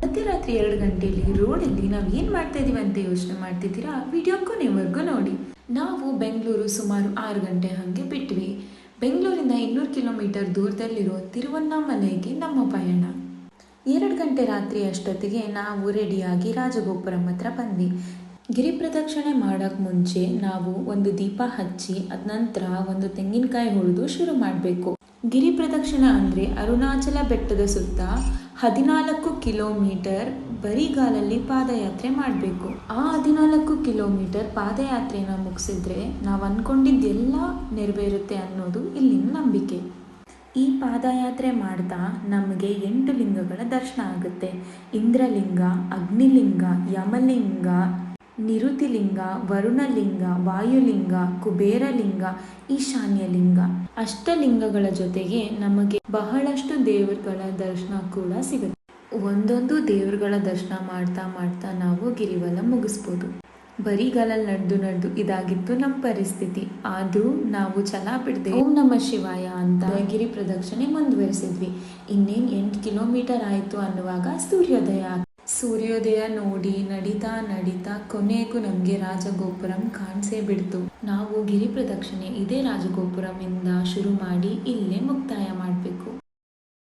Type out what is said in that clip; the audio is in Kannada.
ಮಧ್ಯರಾತ್ರಿ 2 ಗಂಟೆಯಲ್ಲಿ ರೋಡಲ್ಲಿ ನಾವು ಏನು ಮಾಡ್ತಾ ಇದೀವಿ ಅಂತ ಯೋಚನೆ ಮಾಡ್ತಿದ್ದೀರಾ? ವಿಡಿಯೋ ಕೊನೆವರೆಗೂ ನೋಡಿ. ನಾವು ಬೆಂಗಳೂರು ಸುಮಾರು 6 ಗಂಟೆ ಹಾಗೆ ಬಿಟ್ವಿ. ಬೆಂಗಳೂರಿಂದ 200 ಕಿಲೋಮೀಟರ್ ದೂರದಲ್ಲಿರೋ ತಿರುವಣ್ಣಾಮಲೈಗೆ ನಮ್ಮ ಪಯಣ. 2 ಗಂಟೆ ರಾತ್ರಿ ಅಷ್ಟೊತ್ತಿಗೆ ನಾವು ರೆಡಿಯಾಗಿ ರಾಜಗೋಪುರಂ ಹತ್ರ ಬಂದ್ವಿ. ಗಿರಿ ಪ್ರದಕ್ಷಿಣೆ ಮಾಡೋಕ್ಕೆ ಮುಂಚೆ ನಾವು ಒಂದು ದೀಪ ಹಚ್ಚಿ ಅದ ನಂತರ ಒಂದು ತೆಂಗಿನಕಾಯಿ ಹೊಡೆದು ಶುರು ಮಾಡಬೇಕು. ಗಿರಿ ಪ್ರದಕ್ಷಿಣೆ ಅಂದರೆ ಅರುಣಾಚಲ ಬೆಟ್ಟದ ಸುತ್ತ 14 ಕಿಲೋಮೀಟರ್ ಬರಿಗಾಲಲ್ಲಿ ಪಾದಯಾತ್ರೆ ಮಾಡಬೇಕು. ಆ 14 ಕಿಲೋಮೀಟರ್ ಪಾದಯಾತ್ರೆನ ಮುಗಿಸಿದ್ರೆ ನಾವು ಅಂದ್ಕೊಂಡಿದ್ದೆಲ್ಲ ನೆರವೇರುತ್ತೆ ಅನ್ನೋದು ಇಲ್ಲಿನ ನಂಬಿಕೆ. ಈ ಪಾದಯಾತ್ರೆ ಮಾಡ್ತಾ ನಮಗೆ 8 ಲಿಂಗಗಳ ದರ್ಶನ ಆಗುತ್ತೆ. ಇಂದ್ರಲಿಂಗ, ಅಗ್ನಿಲಿಂಗ, ಯಮಲಿಂಗ, ನಿರುತಿಲಿಂಗ, ವರುಣಲಿಂಗ, ವಾಯುಲಿಂಗ, ಕುಬೇರಲಿಂಗ, ಈಶಾನ್ಯಲಿಂಗ. ಅಷ್ಟಲಿಂಗಗಳ ಜೊತೆಗೆ ನಮಗೆ ಬಹಳಷ್ಟು ದೇವರುಗಳ ದರ್ಶನ ಕೂಡ ಸಿಗುತ್ತೆ. ಒಂದೊಂದು ದೇವರುಗಳ ದರ್ಶನ ಮಾಡ್ತಾ ಮಾಡ್ತಾ ನಾವು ಗಿರಿವಲ ಮುಗಿಸ್ಬೋದು. ಬರಿಗಾಲಲ್ಲಿ ನಡೆದು ಇದಾಗಿತ್ತು ನಮ್ಮ ಪರಿಸ್ಥಿತಿ. ಆದರೂ ನಾವು ಛಲ ಬಿಡದೆ ಓಂ ನಮಃ ಶಿವಾಯ ಅಂತ ಗಿರಿ ಪ್ರದಕ್ಷಿಣೆ ಮುಂದುವರಿಸಿದ್ವಿ. ಇನ್ನೇನು 8 ಕಿಲೋಮೀಟರ್ ಆಯಿತು ಅನ್ನುವಾಗ ಸೂರ್ಯೋದಯ ನೋಡಿ ನಡೀತಾ ಕೊನೆಗೂ ನಮಗೆ ರಾಜಗೋಪುರಂ ಕಾಣಿಸೇ ಬಿಡ್ತು. ನಾವು ಗಿರಿ ಪ್ರದಕ್ಷಿಣೆ ಇದೇ ರಾಜಗೋಪುರಮಿಂದ ಶುರು ಮಾಡಿ ಇಲ್ಲೇ ಮುಕ್ತಾಯ ಮಾಡಬೇಕು.